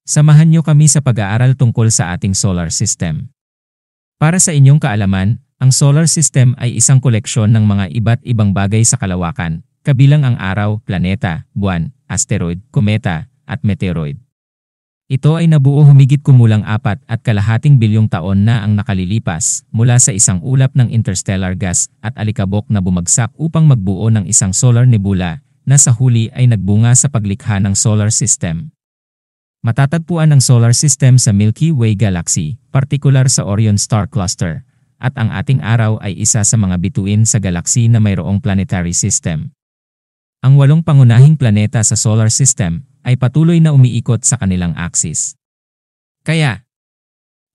Samahan niyo kami sa pag-aaral tungkol sa ating solar system. Para sa inyong kaalaman, ang solar system ay isang koleksyon ng mga iba't ibang bagay sa kalawakan, kabilang ang araw, planeta, buwan, asteroid, kometa, at meteoroid. Ito ay nabuo humigit kumulang 4.5 bilyong taon na ang nakalilipas mula sa isang ulap ng interstellar gas at alikabok na bumagsak upang magbuo ng isang solar nebula na sa huli ay nagbunga sa paglikha ng solar system. Matatagpuan ang solar system sa Milky Way Galaxy, partikular sa Orion Star Cluster, at ang ating araw ay isa sa mga bituin sa galaksy na mayroong planetary system. Ang 8 pangunahing planeta sa solar system ay patuloy na umiikot sa kanilang axis. Kaya,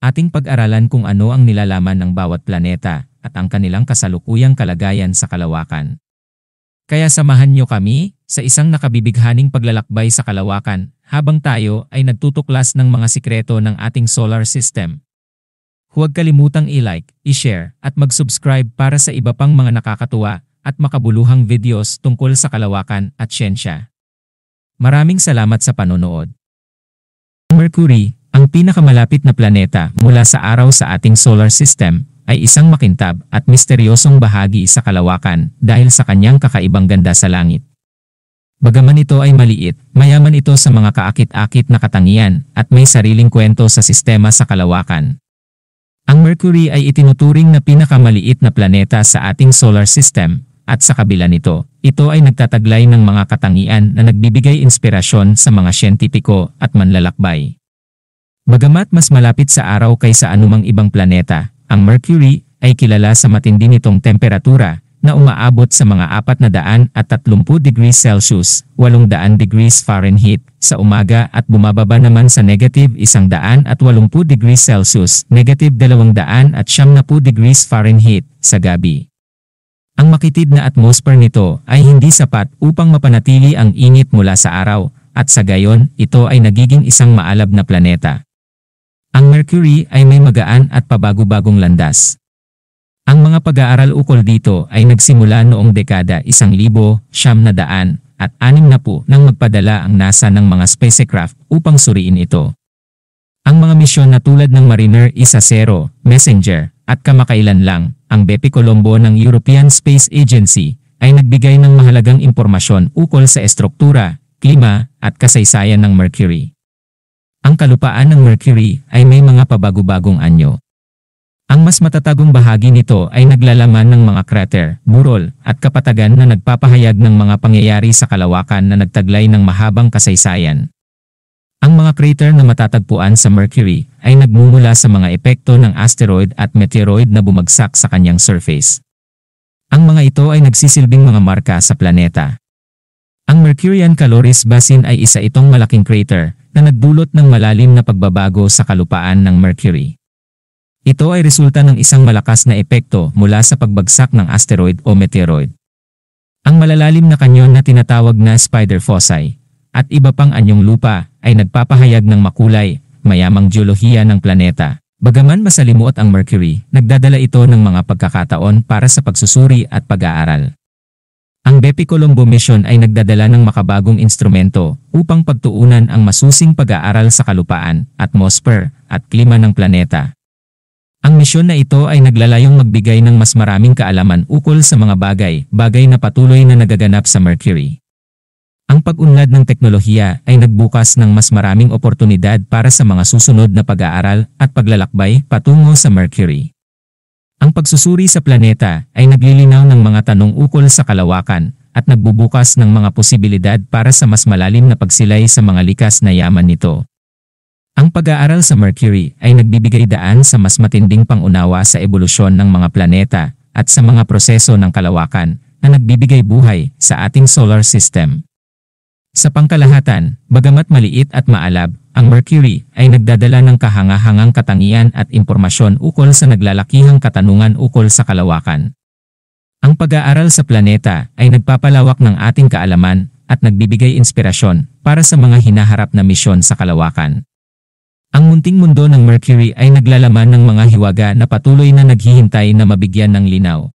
ating pag-aralan kung ano ang nilalaman ng bawat planeta at ang kanilang kasalukuyang kalagayan sa kalawakan. Kaya samahan niyo kami sa isang nakabibighaning paglalakbay sa kalawakan habang tayo ay nagtutuklas ng mga sikreto ng ating solar system. Huwag kalimutang i-like, i-share at mag-subscribe para sa iba pang mga nakakatuwa at makabuluhang videos tungkol sa kalawakan at siyensya. Maraming salamat sa panonood. Mercury, ang pinakamalapit na planeta mula sa araw sa ating solar system, ay isang makintab at misteryosong bahagi sa kalawakan dahil sa kanyang kakaibang ganda sa langit. Bagaman ito ay maliit, mayaman ito sa mga kaakit-akit na katangian at may sariling kwento sa sistema sa kalawakan. Ang Mercury ay itinuturing na pinakamaliit na planeta sa ating solar system at sa kabila nito, ito ay nagtataglay ng mga katangian na nagbibigay inspirasyon sa mga siyentipiko at manlalakbay. Bagamat mas malapit sa araw kaysa anumang ibang planeta, ang Mercury ay kilala sa matindi nitong temperatura na umaabot sa mga 430 degrees Celsius, 800 degrees Fahrenheit sa umaga at bumababa naman sa negative 180 degrees Celsius, negative 270 degrees Fahrenheit sa gabi. Ang makitid na atmosphere nito ay hindi sapat upang mapanatili ang init mula sa araw at sa gayon ito ay nagiging isang maalab na planeta. Ang Mercury ay may magaan at pabago-bagong landas. Ang mga pag-aaral ukol dito ay nagsimula noong dekada 1960 at 60 nang magpadala ang NASA ng mga spacecraft upang suriin ito. Ang mga misyon na tulad ng Mariner 1, Messenger at kamakailan lang, ang Bepi Colombo ng European Space Agency ay nagbigay ng mahalagang impormasyon ukol sa estruktura, klima at kasaysayan ng Mercury. Ang kalupaan ng Mercury ay may mga pabago-bagong anyo. Ang mas matatagong bahagi nito ay naglalaman ng mga crater, burol, at kapatagan na nagpapahayag ng mga pangyayari sa kalawakan na nagtaglay ng mahabang kasaysayan. Ang mga crater na matatagpuan sa Mercury ay nagmumula sa mga epekto ng asteroid at meteoroid na bumagsak sa kanyang surface. Ang mga ito ay nagsisilbing mga marka sa planeta. Ang Mercurian Caloris Basin ay isa itong malaking crater na nagdulot ng malalim na pagbabago sa kalupaan ng Mercury. Ito ay resulta ng isang malakas na epekto mula sa pagbagsak ng asteroid o meteoroid. Ang malalalim na kanyon na tinatawag na spider foci at iba pang anyong lupa ay nagpapahayag ng makulay, mayamang geolohiya ng planeta. Bagaman masalimuot ang Mercury, nagdadala ito ng mga pagkakataon para sa pagsusuri at pag-aaral. Ang Bepi Colombo mission ay nagdadala ng makabagong instrumento upang pagtuunan ang masusing pag-aaral sa kalupaan, atmosphere, at klima ng planeta. Ang misyon na ito ay naglalayong magbigay ng mas maraming kaalaman ukol sa mga bagay na patuloy na nagaganap sa Mercury. Ang pag-unlad ng teknolohiya ay nagbukas ng mas maraming oportunidad para sa mga susunod na pag-aaral at paglalakbay patungo sa Mercury. Ang pagsusuri sa planeta ay naglilinaw ng mga tanong ukol sa kalawakan at nagbubukas ng mga posibilidad para sa mas malalim na pagsilay sa mga likas na yaman nito. Ang pag-aaral sa Mercury ay nagbibigay daan sa mas matinding pangunawa sa ebolusyon ng mga planeta at sa mga proseso ng kalawakan na nagbibigay buhay sa ating solar system. Sa pangkalahatan, bagamat maliit at maalab, ang Mercury ay nagdadala ng kahanga-hangang katangian at impormasyon ukol sa naglalakihang katanungan ukol sa kalawakan. Ang pag-aaral sa planeta ay nagpapalawak ng ating kaalaman at nagbibigay inspirasyon para sa mga hinaharap na misyon sa kalawakan. Ang munting mundo ng Mercury ay naglalaman ng mga hiwaga na patuloy na naghihintay na mabigyan ng linaw.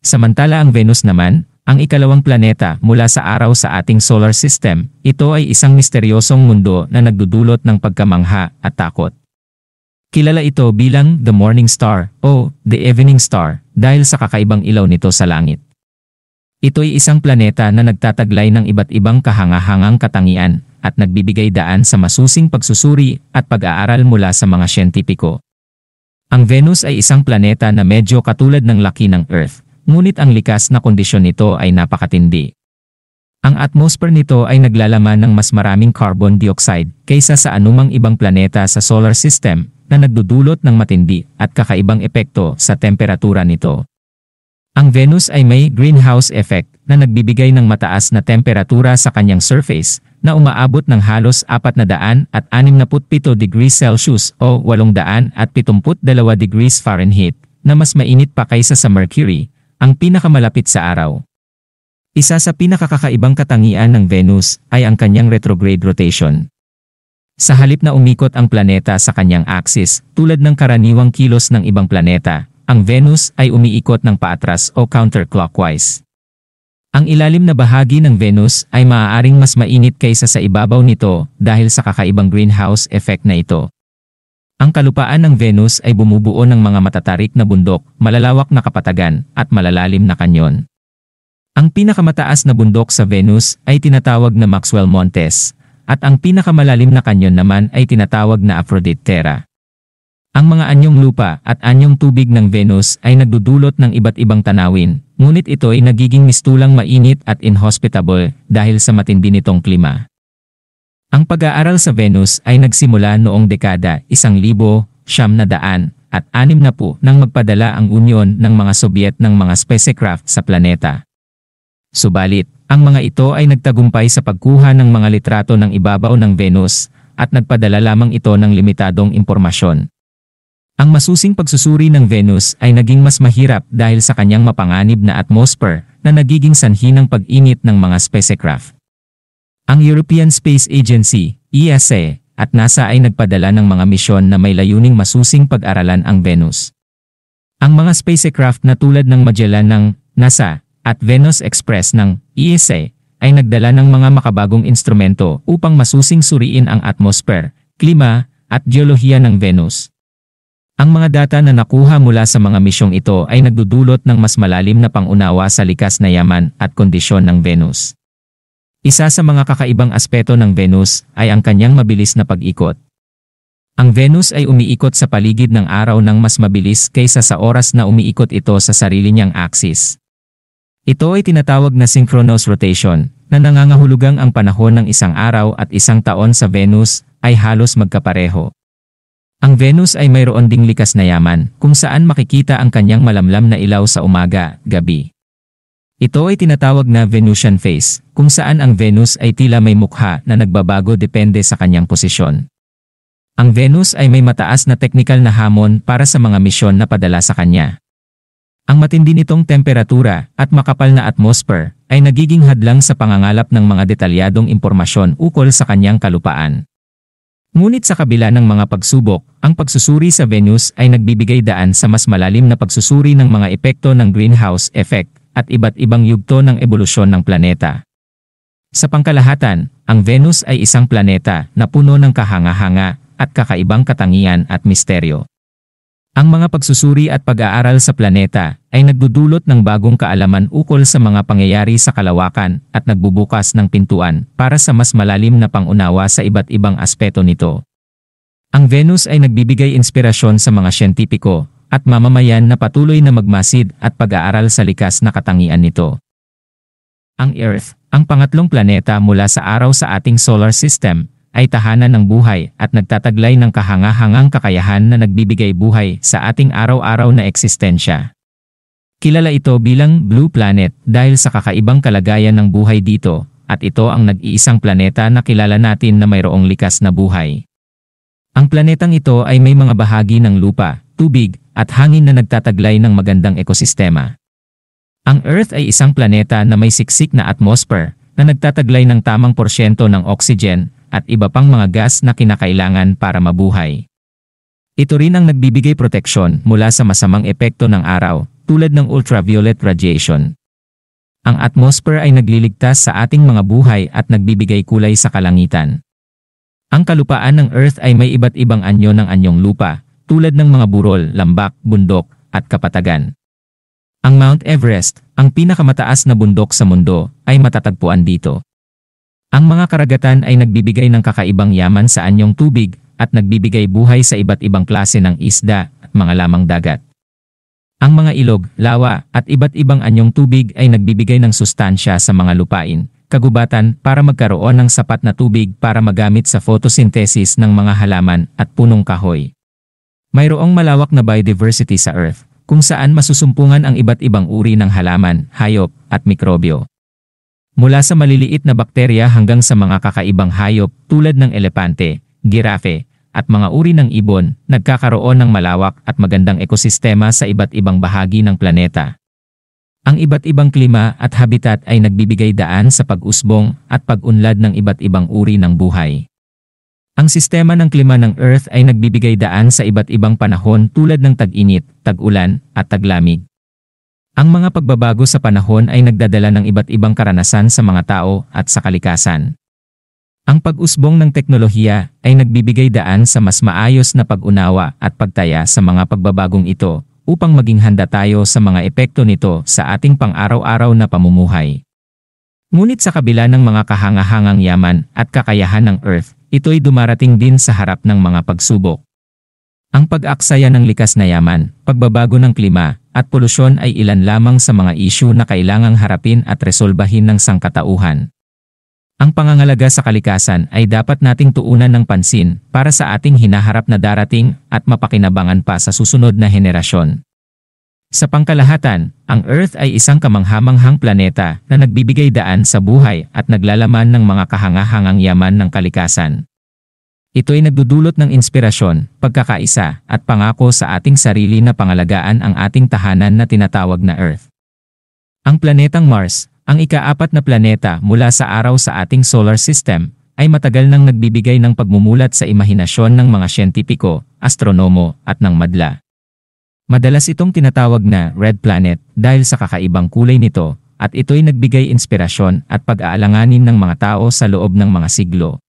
Samantala ang Venus naman, ang ikalawang planeta mula sa araw sa ating solar system. Ito ay isang misteryosong mundo na nagdudulot ng pagkamangha at takot. Kilala ito bilang the morning star o the evening star dahil sa kakaibang ilaw nito sa langit. Ito'y isang planeta na nagtataglay ng iba't ibang kahangahangang katangian at nagbibigay daan sa masusing pagsusuri at pag-aaral mula sa mga siyentipiko. Ang Venus ay isang planeta na medyo katulad ng laki ng Earth. Ngunit ang likas na kondisyon nito ay napakatindi. Ang atmosphere nito ay naglalaman ng mas maraming carbon dioxide kaysa sa anumang ibang planeta sa solar system na nagdudulot ng matindi at kakaibang epekto sa temperatura nito. Ang Venus ay may greenhouse effect na nagbibigay ng mataas na temperatura sa kanyang surface na umaabot ng halos 467 degrees Celsius o 872 degrees Fahrenheit na mas mainit pa kaysa sa Mercury, ang pinakamalapit sa araw. Isa sa pinakakakaibang katangian ng Venus ay ang kanyang retrograde rotation. Sa halip na umikot ang planeta sa kanyang axis, tulad ng karaniwang kilos ng ibang planeta, ang Venus ay umiikot ng paatras o counterclockwise. Ang ilalim na bahagi ng Venus ay maaaring mas mainit kaysa sa ibabaw nito dahil sa kakaibang greenhouse effect na ito. Ang kalupaan ng Venus ay bumubuo ng mga matatarik na bundok, malalawak na kapatagan, at malalalim na kanyon. Ang pinakamataas na bundok sa Venus ay tinatawag na Maxwell Montes, at ang pinakamalalim na kanyon naman ay tinatawag na Aphrodite Terra. Ang mga anyong lupa at anyong tubig ng Venus ay nagdudulot ng iba't ibang tanawin, ngunit ito ay nagiging mistulang mainit at inhospitable dahil sa matindi nitong klima. Ang pag-aaral sa Venus ay nagsimula noong dekada 1960 nang magpadala ang Union ng mga Soviet ng mga spacecraft sa planeta. Subalit, ang mga ito ay nagtagumpay sa pagkuha ng mga litrato ng ibabaw ng Venus at nagpadala lamang ito ng limitadong impormasyon. Ang masusing pagsusuri ng Venus ay naging mas mahirap dahil sa kanyang mapanganib na atmosphere na nagiging sanhi ng pag-init ng mga spacecraft. Ang European Space Agency, ESA, at NASA ay nagpadala ng mga misyon na may layuning masusing pag-aralan ang Venus. Ang mga spacecraft na tulad ng Magellan ng NASA at Venus Express ng ESA ay nagdala ng mga makabagong instrumento upang masusing suriin ang atmosphere, klima, at geolohiya ng Venus. Ang mga data na nakuha mula sa mga misyong ito ay nagdudulot ng mas malalim na pangunawa sa likas na yaman at kondisyon ng Venus. Isa sa mga kakaibang aspeto ng Venus ay ang kanyang mabilis na pag-ikot. Ang Venus ay umiikot sa paligid ng araw ng mas mabilis kaysa sa oras na umiikot ito sa sarili niyang axis. Ito ay tinatawag na synchronous rotation, na nangangahulugang ang panahon ng isang araw at isang taon sa Venus ay halos magkapareho. Ang Venus ay mayroon ding likas na yaman kung saan makikita ang kanyang malamlam na ilaw sa umaga, gabi. Ito ay tinatawag na Venusian phase, kung saan ang Venus ay tila may mukha na nagbabago depende sa kanyang posisyon. Ang Venus ay may mataas na teknikal na hamon para sa mga misyon na padala sa kanya. Ang matindi nitong temperatura at makapal na atmosphere ay nagiging hadlang sa pangangalap ng mga detalyadong impormasyon ukol sa kanyang kalupaan. Ngunit sa kabila ng mga pagsubok, ang pagsusuri sa Venus ay nagbibigay daan sa mas malalim na pagsusuri ng mga epekto ng greenhouse effect at iba't ibang yugto ng ebolusyon ng planeta. Sa pangkalahatan, ang Venus ay isang planeta na puno ng kahanga-hanga at kakaibang katangian at misteryo. Ang mga pagsusuri at pag-aaral sa planeta ay nagdudulot ng bagong kaalaman ukol sa mga pangyayari sa kalawakan at nagbubukas ng pintuan para sa mas malalim na pangunawa sa iba't ibang aspeto nito. Ang Venus ay nagbibigay inspirasyon sa mga siyentipiko at mamamayan na patuloy na magmasid at pag-aaral sa likas na katangian nito. Ang Earth, ang pangatlong planeta mula sa araw sa ating solar system, ay tahanan ng buhay at nagtataglay ng kahanga-hangang kakayahan na nagbibigay buhay sa ating araw-araw na eksistensya. Kilala ito bilang Blue Planet dahil sa kakaibang kalagayan ng buhay dito, at ito ang nag-iisang planeta na kilala natin na mayroong likas na buhay. Ang planetang ito ay may mga bahagi ng lupa, tubig, at hangin na nagtataglay ng magandang ekosistema. Ang Earth ay isang planeta na may siksik na atmosphere na nagtataglay ng tamang porsyento ng oxygen at iba pang mga gas na kinakailangan para mabuhay. Ito rin ang nagbibigay proteksyon mula sa masamang epekto ng araw tulad ng ultraviolet radiation. Ang atmosphere ay nagliligtas sa ating mga buhay at nagbibigay kulay sa kalangitan. Ang kalupaan ng Earth ay may iba't ibang anyo ng anyong lupa, tulad ng mga burol, lambak, bundok, at kapatagan. Ang Mount Everest, ang pinakamataas na bundok sa mundo, ay matatagpuan dito. Ang mga karagatan ay nagbibigay ng kakaibang yaman sa anyong tubig at nagbibigay buhay sa iba't ibang klase ng isda at mga lamang dagat. Ang mga ilog, lawa, at iba't ibang anyong tubig ay nagbibigay ng sustansya sa mga lupain, kagubatan para magkaroon ng sapat na tubig para magamit sa photosynthesis ng mga halaman at punong kahoy. Mayroong malawak na biodiversity sa Earth, kung saan masusumpungan ang iba't ibang uri ng halaman, hayop, at mikrobyo. Mula sa maliliit na bakterya hanggang sa mga kakaibang hayop tulad ng elepante, girafe, at mga uri ng ibon, nagkakaroon ng malawak at magandang ekosistema sa iba't ibang bahagi ng planeta. Ang iba't ibang klima at habitat ay nagbibigay daan sa pag-usbong at pag-unlad ng iba't ibang uri ng buhay. Ang sistema ng klima ng Earth ay nagbibigay daan sa iba't ibang panahon tulad ng tag-init, tag-ulan, at taglamig. Ang mga pagbabago sa panahon ay nagdadala ng iba't ibang karanasan sa mga tao at sa kalikasan. Ang pag-usbong ng teknolohiya ay nagbibigay daan sa mas maayos na pag-unawa at pagtaya sa mga pagbabagong ito upang maging handa tayo sa mga epekto nito sa ating pang-araw-araw na pamumuhay. Ngunit sa kabila ng mga kahangahangang yaman at kakayahan ng Earth, ito'y dumarating din sa harap ng mga pagsubok. Ang pag-aksaya ng likas na yaman, pagbabago ng klima, at polusyon ay ilan lamang sa mga isyu na kailangang harapin at resolbahin ng sangkatauhan. Ang pangangalaga sa kalikasan ay dapat nating tuunan ng pansin para sa ating hinaharap na darating at mapakinabangan pa sa susunod na henerasyon. Sa pangkalahatan, ang Earth ay isang kamanghamanghang planeta na nagbibigay daan sa buhay at naglalaman ng mga kahangahangang yaman ng kalikasan. Ito'y nagdudulot ng inspirasyon, pagkakaisa, at pangako sa ating sarili na pangalagaan ang ating tahanan na tinatawag na Earth. Ang planetang Mars, ang ika-4 na planeta mula sa araw sa ating solar system, ay matagal nang nagbibigay ng pagmumulat sa imahinasyon ng mga siyentipiko, astronomo, at ng madla. Madalas itong tinatawag na red planet dahil sa kakaibang kulay nito, at ito'y nagbigay inspirasyon at pag-aalanganin ng mga tao sa loob ng mga siglo.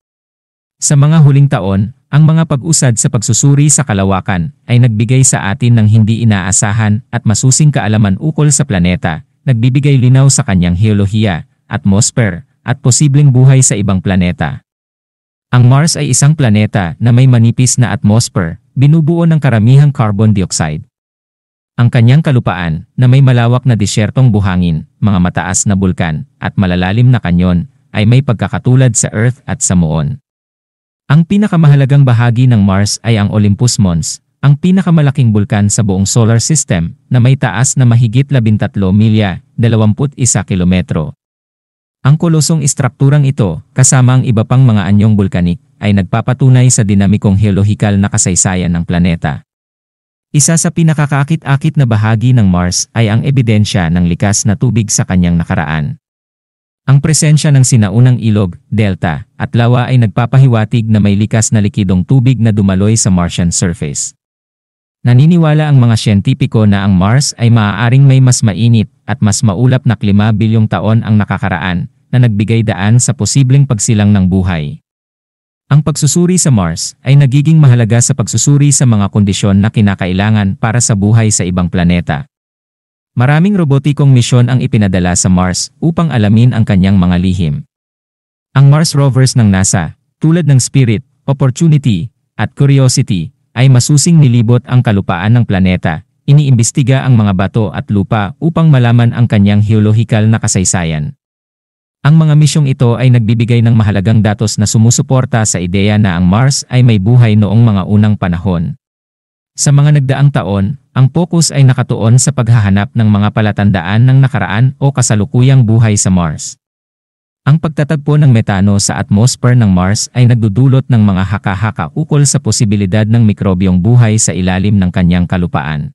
Sa mga huling taon, ang mga pag-usad sa pagsusuri sa kalawakan ay nagbigay sa atin ng hindi inaasahan at masusing kaalaman ukol sa planeta, nagbibigay linaw sa kanyang heolohiya, atmosphere, at posibleng buhay sa ibang planeta. Ang Mars ay isang planeta na may manipis na atmosphere, binubuo ng karamihang carbon dioxide. Ang kanyang kalupaan, na may malawak na disyertong buhangin, mga mataas na bulkan, at malalalim na kanyon, ay may pagkakatulad sa Earth at sa Moon. Ang pinakamahalagang bahagi ng Mars ay ang Olympus Mons, ang pinakamalaking bulkan sa buong solar system na may taas na mahigit 13 milya, 21 kilometro. Ang kolosong istrukturang ito, kasama ang iba pang mga anyong bulkanik, ay nagpapatunay sa dinamikong heolohikal na kasaysayan ng planeta. Isa sa pinakakakit-akit na bahagi ng Mars ay ang ebidensya ng likas na tubig sa kanyang nakaraan. Ang presensya ng sinaunang ilog, delta, at lawa ay nagpapahiwatig na may likas na likidong tubig na dumaloy sa Martian surface. Naniniwala ang mga siyentipiko na ang Mars ay maaaring may mas mainit at mas maulap na 5 bilyong taon ang nakakaraan na nagbigay daan sa posibleng pagsilang ng buhay. Ang pagsusuri sa Mars ay nagiging mahalaga sa pagsusuri sa mga kondisyon na kinakailangan para sa buhay sa ibang planeta. Maraming robotikong misyon ang ipinadala sa Mars upang alamin ang kanyang mga lihim. Ang Mars rovers ng NASA, tulad ng Spirit, Opportunity, at Curiosity, ay masusing nilibot ang kalupaan ng planeta, iniimbestiga ang mga bato at lupa upang malaman ang kanyang heolohikal na kasaysayan. Ang mga misyong ito ay nagbibigay ng mahalagang datos na sumusuporta sa ideya na ang Mars ay may buhay noong mga unang panahon. Sa mga nagdaang taon, ang focus ay nakatuon sa paghahanap ng mga palatandaan ng nakaraan o kasalukuyang buhay sa Mars. Ang pagtatagpo ng metano sa atmosphere ng Mars ay nagdudulot ng mga haka-haka ukol sa posibilidad ng mikrobyong buhay sa ilalim ng kanyang kalupaan.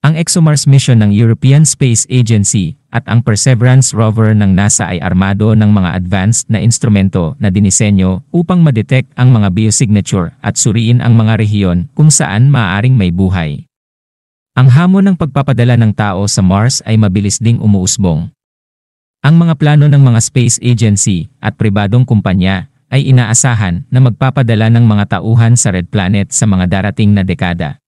Ang ExoMars mission ng European Space Agency at ang Perseverance rover ng NASA ay armado ng mga advanced na instrumento na dinisenyo upang ma-detect ang mga biosignature at suriin ang mga rehiyon kung saan maaaring may buhay. Ang hamon ng pagpapadala ng tao sa Mars ay mabilis ding umuusbong. Ang mga plano ng mga space agency at pribadong kumpanya ay inaasahan na magpapadala ng mga tauhan sa Red Planet sa mga darating na dekada.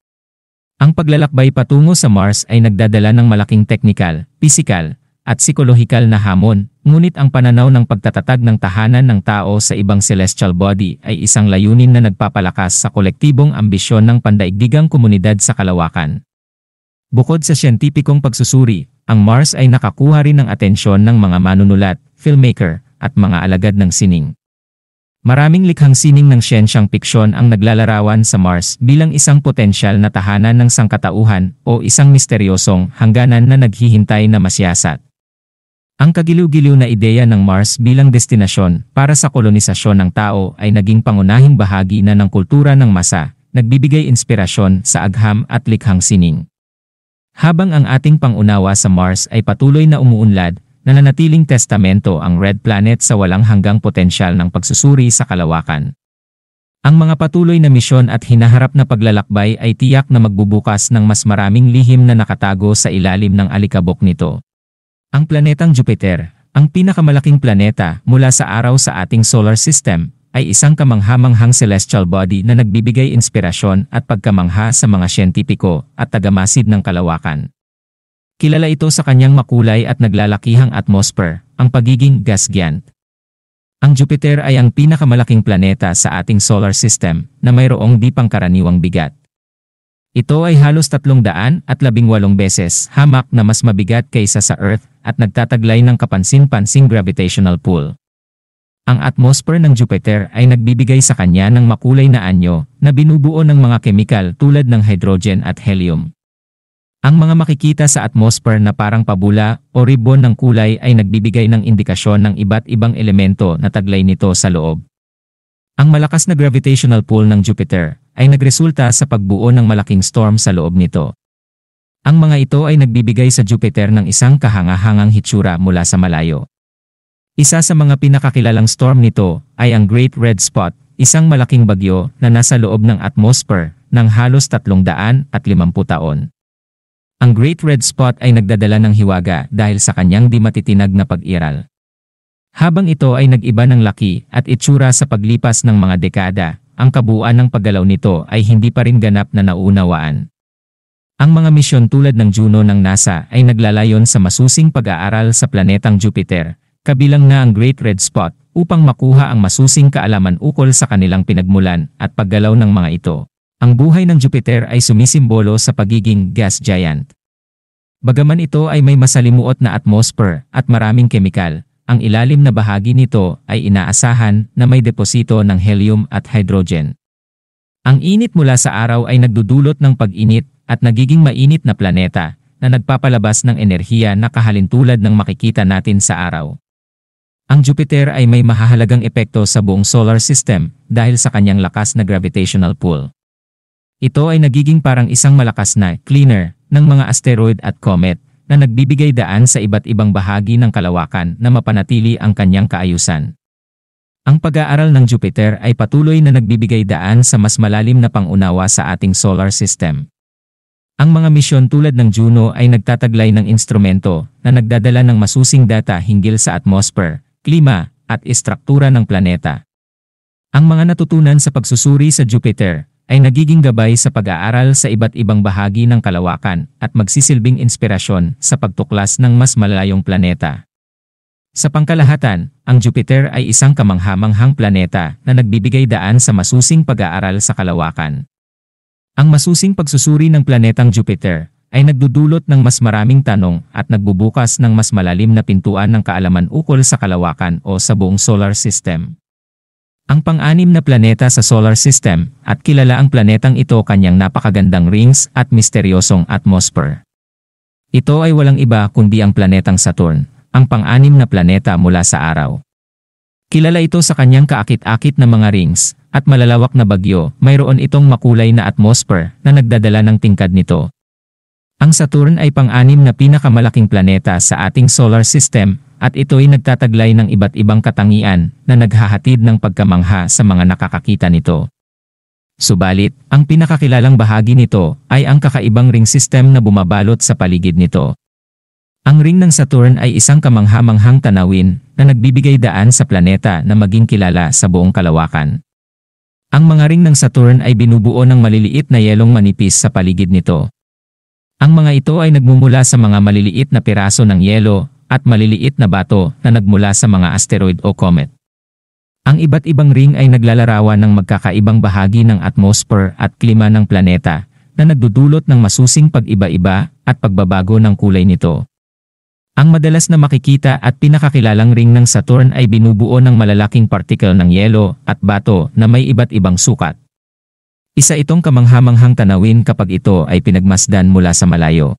Ang paglalakbay patungo sa Mars ay nagdadala ng malaking technical, physical, at psikolohikal na hamon, ngunit ang pananaw ng pagtatatag ng tahanan ng tao sa ibang celestial body ay isang layunin na nagpapalakas sa kolektibong ambisyon ng pandaigdigang komunidad sa kalawakan. Bukod sa siyentipikong pagsusuri, ang Mars ay nakakuha rin ng atensyon ng mga manunulat, filmmaker, at mga alagad ng sining. Maraming likhang sining ng siyensyang piksyon ang naglalarawan sa Mars bilang isang potensyal na tahanan ng sangkatauhan o isang misteryosong hangganan na naghihintay na masiyasat. Ang kagiliw-giliw na ideya ng Mars bilang destinasyon para sa kolonisasyon ng tao ay naging pangunahing bahagi na ng kultura ng masa, nagbibigay inspirasyon sa agham at likhang sining. Habang ang ating pangunawa sa Mars ay patuloy na umuunlad, nananatiling testamento ang Red Planet sa walang hanggang potensyal ng pagsusuri sa kalawakan. Ang mga patuloy na misyon at hinaharap na paglalakbay ay tiyak na magbubukas ng mas maraming lihim na nakatago sa ilalim ng alikabok nito. Ang planetang Jupiter, ang pinakamalaking planeta mula sa araw sa ating solar system, ay isang kamangha-manghang celestial body na nagbibigay inspirasyon at pagkamangha sa mga siyentipiko at tagamasid ng kalawakan. Kilala ito sa kanyang makulay at naglalakihang atmosphere, ang pagiging gas giant. Ang Jupiter ay ang pinakamalaking planeta sa ating solar system na mayroong di pangkaraniwang bigat. Ito ay halos 318 beses hamak na mas mabigat kaysa sa Earth at nagtataglay ng kapansin-pansing gravitational pull. Ang atmosphere ng Jupiter ay nagbibigay sa kanya ng makulay na anyo na binubuo ng mga kemikal tulad ng hydrogen at helium. Ang mga makikita sa atmosphere na parang pabula o ribbon ng kulay ay nagbibigay ng indikasyon ng iba't ibang elemento na taglay nito sa loob. Ang malakas na gravitational pull ng Jupiter ay nagresulta sa pagbuo ng malaking storm sa loob nito. Ang mga ito ay nagbibigay sa Jupiter ng isang kahanga-hangang hitsura mula sa malayo. Isa sa mga pinakakilalang storm nito ay ang Great Red Spot, isang malaking bagyo na nasa loob ng atmosphere ng halos 350 taon. Ang Great Red Spot ay nagdadala ng hiwaga dahil sa kanyang di matitinag na pag-iral. Habang ito ay nag-iba ng laki at itsura sa paglipas ng mga dekada, ang kabuuan ng paggalaw nito ay hindi pa rin ganap na naunawaan. Ang mga misyon tulad ng Juno ng NASA ay naglalayon sa masusing pag-aaral sa planetang Jupiter, kabilang na ang Great Red Spot, upang makuha ang masusing kaalaman ukol sa kanilang pinagmulan at paggalaw ng mga ito. Ang buhay ng Jupiter ay sumisimbolo sa pagiging gas giant. Bagaman ito ay may masalimuot na atmosphere at maraming kemikal, ang ilalim na bahagi nito ay inaasahan na may deposito ng helium at hydrogen. Ang init mula sa araw ay nagdudulot ng pag-init at nagiging mainit na planeta na nagpapalabas ng enerhiya na kahalintulad ng makikita natin sa araw. Ang Jupiter ay may mahahalagang epekto sa buong solar system dahil sa kanyang lakas na gravitational pull. Ito ay nagiging parang isang malakas na cleaner ng mga asteroid at comet na nagbibigay daan sa iba't ibang bahagi ng kalawakan na mapanatili ang kanyang kaayusan. Ang pag-aaral ng Jupiter ay patuloy na nagbibigay daan sa mas malalim na pangunawa sa ating solar system. Ang mga misyon tulad ng Juno ay nagtataglay ng instrumento na nagdadala ng masusing data hinggil sa atmosphere, klima, at istruktura ng planeta. Ang mga natutunan sa pagsusuri sa Jupiter ay nagiging gabay sa pag-aaral sa iba't ibang bahagi ng kalawakan at magsisilbing inspirasyon sa pagtuklas ng mas malayong planeta. Sa pangkalahatan, ang Jupiter ay isang kamangha-manghang planeta na nagbibigay daan sa masusing pag-aaral sa kalawakan. Ang masusing pagsusuri ng planetang Jupiter ay nagdudulot ng mas maraming tanong at nagbubukas ng mas malalim na pintuan ng kaalaman ukol sa kalawakan o sa buong solar system. Ang pang-anim na planeta sa solar system at kilala ang planetang ito kanyang napakagandang rings at misteryosong atmosphere. Ito ay walang iba kundi ang planetang Saturn, ang pang-anim na planeta mula sa araw. Kilala ito sa kanyang kaakit-akit na mga rings at malalawak na bagyo, mayroon itong makulay na atmosphere na nagdadala ng tingkad nito. Ang Saturn ay pang-anim na pinakamalaking planeta sa ating solar system at ito ay nagtataglay ng iba't ibang katangian na naghahatid ng pagkamangha sa mga nakakakita nito. Subalit, ang pinakakilalang bahagi nito ay ang kakaibang ring system na bumabalot sa paligid nito. Ang ring ng Saturn ay isang kamangha-manghang tanawin na nagbibigay daan sa planeta na maging kilala sa buong kalawakan. Ang mga ring ng Saturn ay binubuo ng maliliit na yelong manipis sa paligid nito. Ang mga ito ay nagmumula sa mga maliliit na piraso ng yelo at maliliit na bato na nagmula sa mga asteroid o comet. Ang iba't ibang ring ay naglalarawan ng magkakaibang bahagi ng atmosphere at klima ng planeta na nagdudulot ng masusing pag-iba-iba at pagbabago ng kulay nito. Ang madalas na makikita at pinakakilalang ring ng Saturn ay binubuo ng malalaking particle ng yelo at bato na may iba't ibang sukat. Isa itong kamangha-manghang tanawin kapag ito ay pinagmasdan mula sa malayo.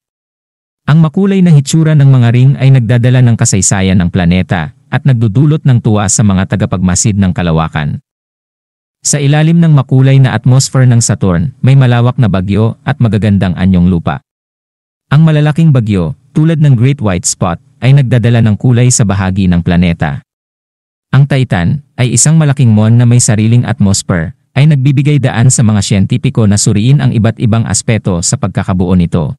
Ang makulay na hitsura ng mga ring ay nagdadala ng kasaysayan ng planeta at nagdudulot ng tuwa sa mga tagapagmasid ng kalawakan. Sa ilalim ng makulay na atmosphere ng Saturn, may malawak na bagyo at magagandang anyong lupa. Ang malalaking bagyo, tulad ng Great White Spot, ay nagdadala ng kulay sa bahagi ng planeta. Ang Titan ay isang malaking mon na may sariling atmosphere, ay nagbibigay daan sa mga siyentipiko na suriin ang iba't ibang aspeto sa pagkakabuo nito.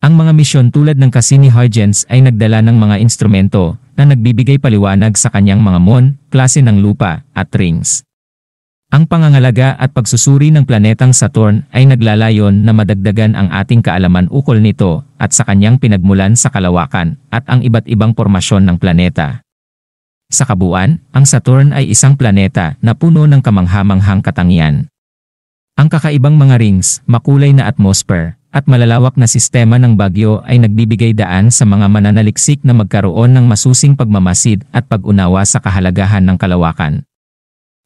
Ang mga misyon tulad ng Cassini-Huygens ay nagdala ng mga instrumento na nagbibigay paliwanag sa kanyang mga mon, klase ng lupa, at rings. Ang pangangalaga at pagsusuri ng planetang Saturn ay naglalayon na madagdagan ang ating kaalaman ukol nito at sa kanyang pinagmulan sa kalawakan at ang iba't ibang pormasyon ng planeta. Sa kabuuan, ang Saturn ay isang planeta na puno ng kamangha-manghang katangian. Ang kakaibang mga rings, makulay na atmosphere, at malalawak na sistema ng bagyo ay nagbibigay daan sa mga mananaliksik na magkaroon ng masusing pagmamasid at pag-unawa sa kahalagahan ng kalawakan.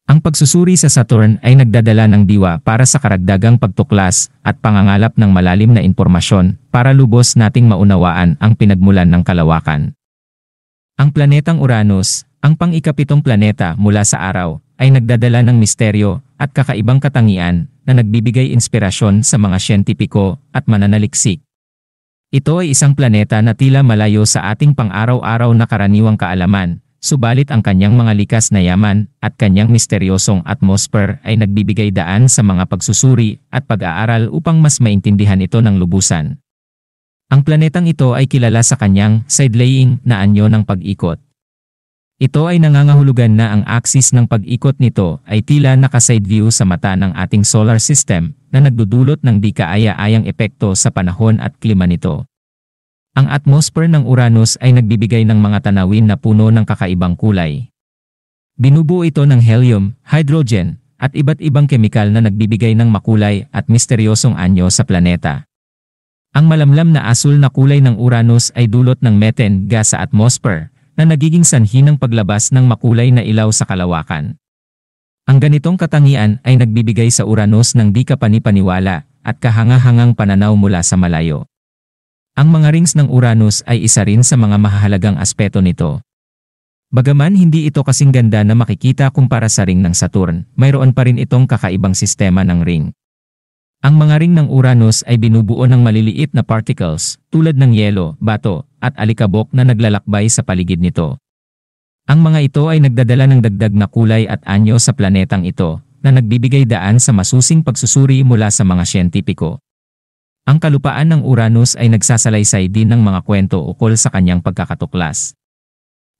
Ang pagsusuri sa Saturn ay nagdadala ng diwa para sa karagdagang pagtuklas at pangangalap ng malalim na impormasyon para lubos nating maunawaan ang pinagmulan ng kalawakan. Ang planetang Uranus, ang pang-ikapitong planeta mula sa araw, ay nagdadala ng misteryo at kakaibang katangian na nagbibigay inspirasyon sa mga siyentipiko at mananaliksik. Ito ay isang planeta na tila malayo sa ating pang-araw-araw na karaniwang kaalaman, subalit ang kanyang mga likas na yaman at kanyang misteryosong atmosphere ay nagbibigay daan sa mga pagsusuri at pag-aaral upang mas maintindihan ito ng lubusan. Ang planetang ito ay kilala sa kanyang side-laying na anyo ng pag-ikot. Ito ay nangangahulugan na ang axis ng pag-ikot nito ay tila naka-side view sa mata ng ating solar system na nagdudulot ng di kaaya-ayang epekto sa panahon at klima nito. Ang atmosphere ng Uranus ay nagbibigay ng mga tanawin na puno ng kakaibang kulay. Binubuo ito ng helium, hydrogen, at iba't ibang kemikal na nagbibigay ng makulay at misteryosong anyo sa planeta. Ang malamlam na asul na kulay ng Uranus ay dulot ng methane gas sa atmosphere na nagiging sanhi ng paglabas ng makulay na ilaw sa kalawakan. Ang ganitong katangian ay nagbibigay sa Uranus ng di kapanipaniwala at kahanga-hangang pananaw mula sa malayo. Ang mga rings ng Uranus ay isa rin sa mga mahahalagang aspeto nito. Bagaman hindi ito kasing ganda na makikita kumpara sa ring ng Saturn, mayroon pa rin itong kakaibang sistema ng ring. Ang mga ring ng Uranus ay binubuo ng maliliit na particles tulad ng yelo, bato, at alikabok na naglalakbay sa paligid nito. Ang mga ito ay nagdadala ng dagdag na kulay at anyo sa planetang ito na nagbibigay daan sa masusing pagsusuri mula sa mga siyentipiko. Ang kalupaan ng Uranus ay nagsasalaysay din ng mga kwento ukol sa kanyang pagkakatuklas.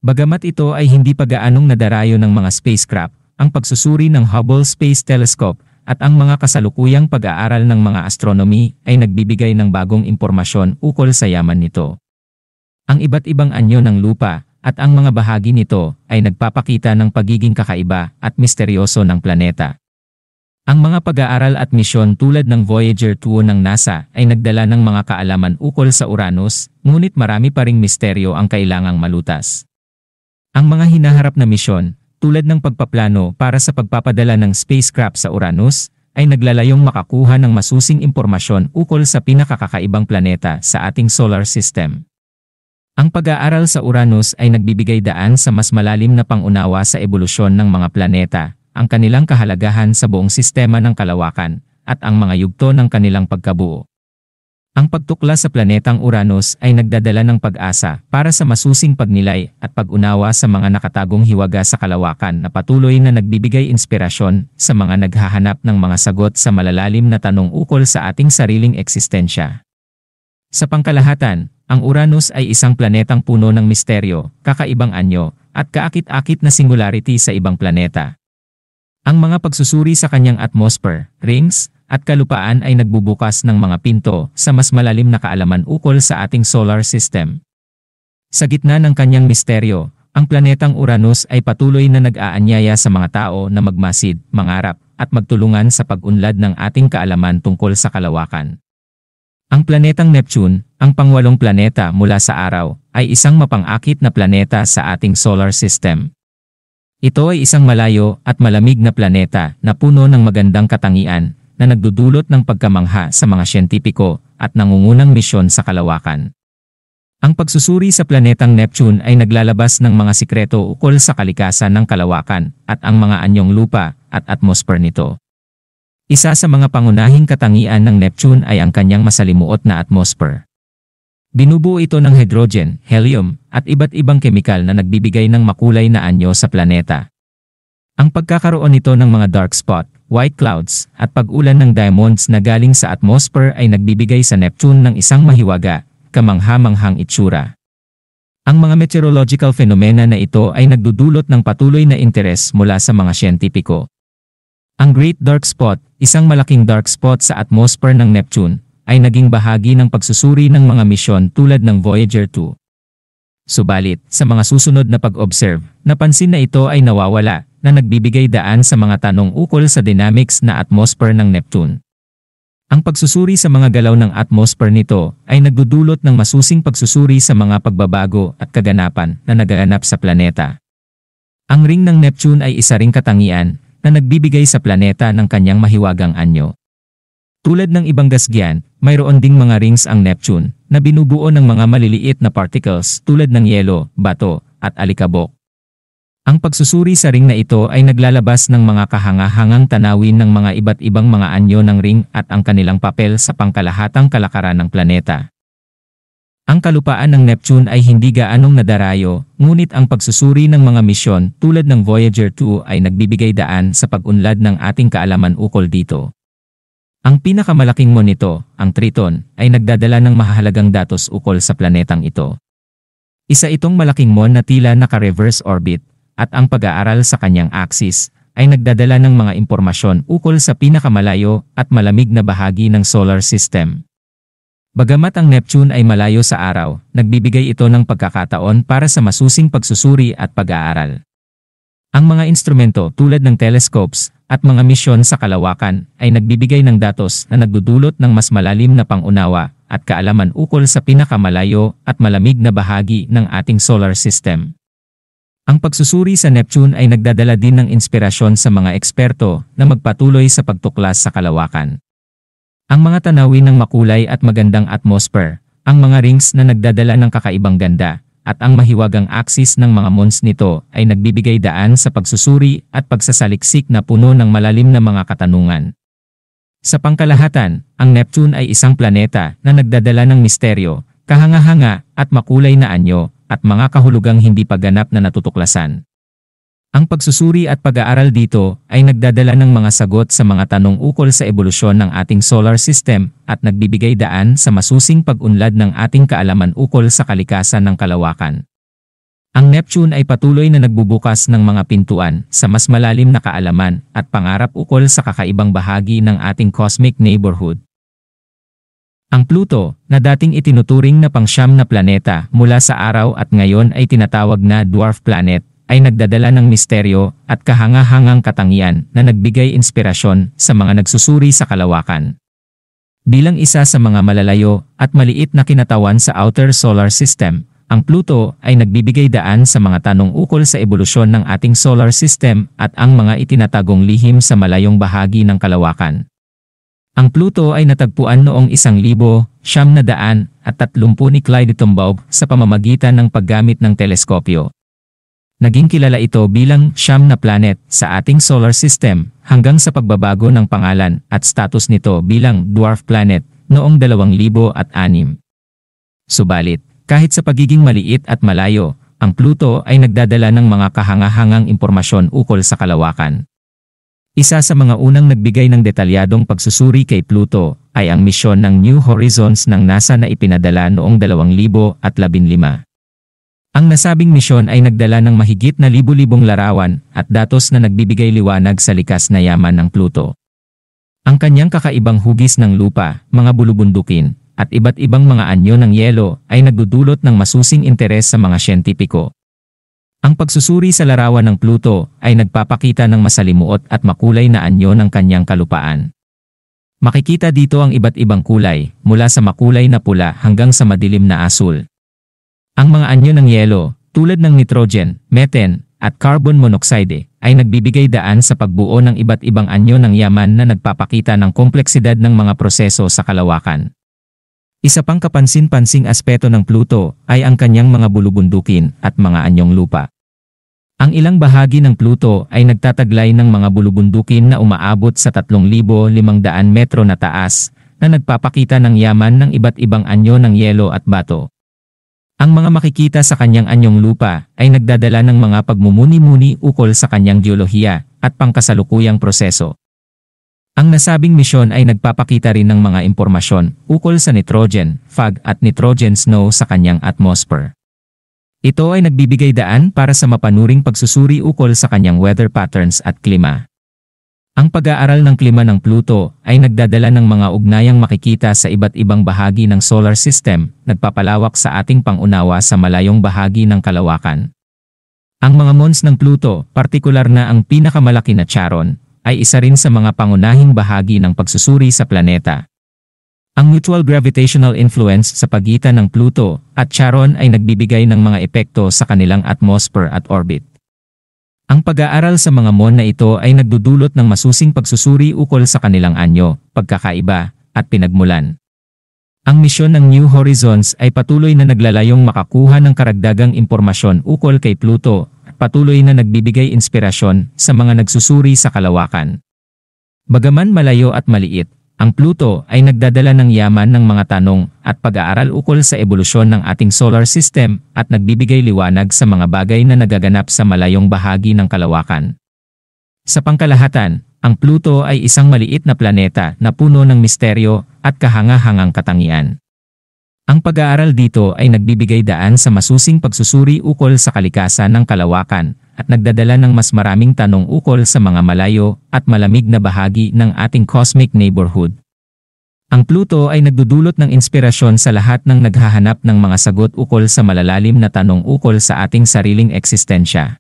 Bagamat ito ay hindi pa gaanong nadarayo ng mga spacecraft, ang pagsusuri ng Hubble Space Telescope at ang mga kasalukuyang pag-aaral ng mga astronomy ay nagbibigay ng bagong impormasyon ukol sa yaman nito. Ang iba't ibang anyo ng lupa at ang mga bahagi nito ay nagpapakita ng pagiging kakaiba at misteryoso ng planeta. Ang mga pag-aaral at misyon tulad ng Voyager 2 ng NASA ay nagdala ng mga kaalaman ukol sa Uranus, ngunit marami pa ring misteryo ang kailangang malutas. Ang mga hinaharap na misyon, tulad ng pagpaplano para sa pagpapadala ng spacecraft sa Uranus, ay naglalayong makakuha ng masusing impormasyon ukol sa pinakakakaibang planeta sa ating solar system. Ang pag-aaral sa Uranus ay nagbibigay daan sa mas malalim na pangunawa sa ebolusyon ng mga planeta, ang kanilang kahalagahan sa buong sistema ng kalawakan, at ang mga yugto ng kanilang pagkabuo. Ang pagtuklas sa planetang Uranus ay nagdadala ng pag-asa para sa masusing pagnilay at pag-unawa sa mga nakatagong hiwaga sa kalawakan na patuloy na nagbibigay inspirasyon sa mga naghahanap ng mga sagot sa malalalim na tanong ukol sa ating sariling eksistensya. Sa pangkalahatan, ang Uranus ay isang planetang puno ng misteryo, kakaibang anyo, at kaakit-akit na singularity sa ibang planeta. Ang mga pagsusuri sa kanyang atmosphere, rings, at kalupaan ay nagbubukas ng mga pinto sa mas malalim na kaalaman ukol sa ating solar system. Sa gitna ng kanyang misteryo, ang planetang Uranus ay patuloy na nag-aanyaya sa mga tao na magmasid, mangarap, at magtulungan sa pag-unlad ng ating kaalaman tungkol sa kalawakan. Ang planetang Neptune, ang pangwalong planeta mula sa araw, ay isang mapang-akit na planeta sa ating solar system. Ito ay isang malayo at malamig na planeta na puno ng magandang katangian na nagdudulot ng pagkamangha sa mga siyentipiko at nangungunang misyon sa kalawakan. Ang pagsusuri sa planetang Neptune ay naglalabas ng mga sikreto ukol sa kalikasan ng kalawakan at ang mga anyong lupa at atmosphere nito. Isa sa mga pangunahing katangian ng Neptune ay ang kanyang masalimuot na atmosphere. Binubuo ito ng hydrogen, helium, at iba't ibang kemikal na nagbibigay ng makulay na anyo sa planeta. Ang pagkakaroon nito ng mga dark spot, white clouds, at pag-ulan ng diamonds na galing sa atmosphere ay nagbibigay sa Neptune ng isang mahiwaga, kamangha-manghang itsura. Ang mga meteorological phenomena na ito ay nagdudulot ng patuloy na interes mula sa mga siyentipiko. Ang Great Dark Spot, isang malaking dark spot sa atmosphere ng Neptune, ay naging bahagi ng pagsusuri ng mga misyon tulad ng Voyager 2. Subalit, sa mga susunod na pag-observe, napansin na ito ay nawawala, na nagbibigay daan sa mga tanong ukol sa dynamics na atmosphere ng Neptune. Ang pagsusuri sa mga galaw ng atmosphere nito ay nagdudulot ng masusing pagsusuri sa mga pagbabago at kaganapan na nagaganap sa planeta. Ang ring ng Neptune ay isa ring katangian na nagbibigay sa planeta ng kanyang mahiwagang anyo. Tulad ng ibang gasgyan, mayroon ding mga rings ang Neptune na binubuo ng mga maliliit na particles tulad ng yelo, bato, at alikabok. Ang pagsusuri sa ring na ito ay naglalabas ng mga kahanga-hangang tanawin ng mga iba't ibang mga anyo ng ring at ang kanilang papel sa pangkalahatang kalakaran ng planeta. Ang kalupaan ng Neptune ay hindi gaanong nadarayo, ngunit ang pagsusuri ng mga misyon tulad ng Voyager 2 ay nagbibigay daan sa pag-unlad ng ating kaalaman ukol dito. Ang pinakamalaking mon nito, ang Triton, ay nagdadala ng mahalagang datos ukol sa planetang ito. Isa itong malaking mon na tila naka-reverse orbit, at ang pag-aaral sa kanyang axis ay nagdadala ng mga impormasyon ukol sa pinakamalayo at malamig na bahagi ng solar system. Bagamat ang Neptune ay malayo sa araw, nagbibigay ito ng pagkakataon para sa masusing pagsusuri at pag-aaral. Ang mga instrumento tulad ng telescopes at mga misyon sa kalawakan ay nagbibigay ng datos na nagdudulot ng mas malalim na pangunawa at kaalaman ukol sa pinakamalayo at malamig na bahagi ng ating solar system. Ang pagsusuri sa Neptune ay nagdadala din ng inspirasyon sa mga eksperto na magpatuloy sa pagtuklas sa kalawakan. Ang mga tanawin ng makulay at magandang atmosphere, ang mga rings na nagdadala ng kakaibang ganda, at ang mahiwagang axis ng mga mons nito ay nagbibigay daan sa pagsusuri at pagsasaliksik na puno ng malalim na mga katanungan. Sa pangkalahatan, ang Neptune ay isang planeta na nagdadala ng misteryo, kahanga-hanga at makulay na anyo, at mga kahulugang hindi pa ganap na natutuklasan. Ang pagsusuri at pag-aaral dito ay nagdadala ng mga sagot sa mga tanong ukol sa ebolusyon ng ating solar system at nagbibigay daan sa masusing pag-unlad ng ating kaalaman ukol sa kalikasan ng kalawakan. Ang Neptune ay patuloy na nagbubukas ng mga pintuan sa mas malalim na kaalaman at pangarap ukol sa kakaibang bahagi ng ating cosmic neighborhood. Ang Pluto, na dating itinuturing na pangsyam na planeta mula sa araw at ngayon ay tinatawag na dwarf planet, ay nagdadala ng misteryo at kahanga-hangang katangian na nagbigay inspirasyon sa mga nagsusuri sa kalawakan. Bilang isa sa mga malalayo at maliit na kinatawan sa outer solar system, ang Pluto ay nagbibigay daan sa mga tanong ukol sa ebolusyon ng ating solar system at ang mga itinatagong lihim sa malayong bahagi ng kalawakan. Ang Pluto ay natagpuan noong 1930 ni Clyde Tombaugh sa pamamagitan ng paggamit ng teleskopyo. Naging kilala ito bilang siyam na planet sa ating solar system hanggang sa pagbabago ng pangalan at status nito bilang dwarf planet noong 2006. Subalit, kahit sa pagiging maliit at malayo, ang Pluto ay nagdadala ng mga kahanga-hangang impormasyon ukol sa kalawakan. Isa sa mga unang nagbigay ng detalyadong pagsusuri kay Pluto ay ang misyon ng New Horizons ng NASA na ipinadala noong 2015. Ang nasabing misyon ay nagdala ng mahigit na libu-libong larawan at datos na nagbibigay liwanag sa likas na yaman ng Pluto. Ang kanyang kakaibang hugis ng lupa, mga bulubundukin, at iba't ibang mga anyo ng yelo ay nagdudulot ng masusing interes sa mga siyentipiko. Ang pagsusuri sa larawan ng Pluto ay nagpapakita ng masalimuot at makulay na anyo ng kanyang kalupaan. Makikita dito ang iba't ibang kulay, mula sa makulay na pula hanggang sa madilim na asul. Ang mga anyo ng yelo, tulad ng nitrogen, methane, at carbon monoxide, ay nagbibigay daan sa pagbuo ng iba't ibang anyo ng yaman na nagpapakita ng kompleksidad ng mga proseso sa kalawakan. Isa pang kapansin-pansing aspeto ng Pluto ay ang kanyang mga bulubundukin at mga anyong lupa. Ang ilang bahagi ng Pluto ay nagtataglay ng mga bulubundukin na umaabot sa 3,500 metro na taas na nagpapakita ng yaman ng iba't ibang anyo ng yelo at bato. Ang mga makikita sa kanyang anyong lupa ay nagdadala ng mga pagmumuni-muni ukol sa kanyang geolohiya at pangkasalukuyang proseso. Ang nasabing misyon ay nagpapakita rin ng mga impormasyon ukol sa nitrogen, fog at nitrogen snow sa kanyang atmosphere. Ito ay nagbibigay daan para sa mapanuring pagsusuri ukol sa kanyang weather patterns at klima. Ang pag-aaral ng klima ng Pluto ay nagdadala ng mga ugnayang makikita sa iba't ibang bahagi ng solar system, nagpapalawak sa ating pangunawa sa malayong bahagi ng kalawakan. Ang mga mons ng Pluto, partikular na ang pinakamalaki na Charon, ay isa rin sa mga pangunahing bahagi ng pagsusuri sa planeta. Ang mutual gravitational influence sa pagitan ng Pluto at Charon ay nagbibigay ng mga epekto sa kanilang atmosphere at orbit. Ang pag-aaral sa mga mon na ito ay nagdudulot ng masusing pagsusuri ukol sa kanilang anyo, pagkakaiba, at pinagmulan. Ang misyon ng New Horizons ay patuloy na naglalayong makakuha ng karagdagang impormasyon ukol kay Pluto, patuloy na nagbibigay inspirasyon sa mga nagsusuri sa kalawakan. Bagaman malayo at maliit, ang Pluto ay nagdadala ng yaman ng mga tanong at pag-aaral ukol sa ebolusyon ng ating solar system at nagbibigay liwanag sa mga bagay na nagaganap sa malayong bahagi ng kalawakan. Sa pangkalahatan, ang Pluto ay isang maliit na planeta na puno ng misteryo at kahanga-hangang katangian. Ang pag-aaral dito ay nagbibigay daan sa masusing pagsusuri ukol sa kalikasan ng kalawakan at nagdadala ng mas maraming tanong ukol sa mga malayo at malamig na bahagi ng ating cosmic neighborhood. Ang Pluto ay nagdudulot ng inspirasyon sa lahat ng naghahanap ng mga sagot ukol sa malalalim na tanong ukol sa ating sariling eksistensya.